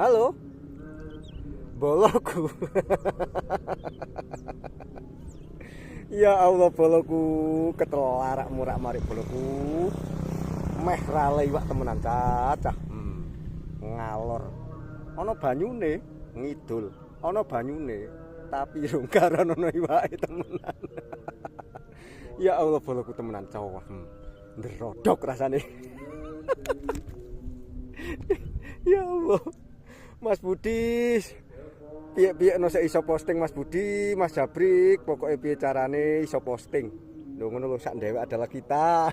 Halo, boloku. Ya Allah, boloku ketelarak murak marik boloku. Meh rale iwak temenan cacah. Ngalor. Ana banyune ngidul, ana banyune tapi rungkaran ana iwake temenan. Ya Allah, boloku temenan cowah. Nderodok rasane. Ya Allah. Mas Budi, piye-piye no sik iso posting Mas Budi, Mas Jabrik, pokoknya piye carane iso posting. Lho ngono lho, sak ndewek adalah kita.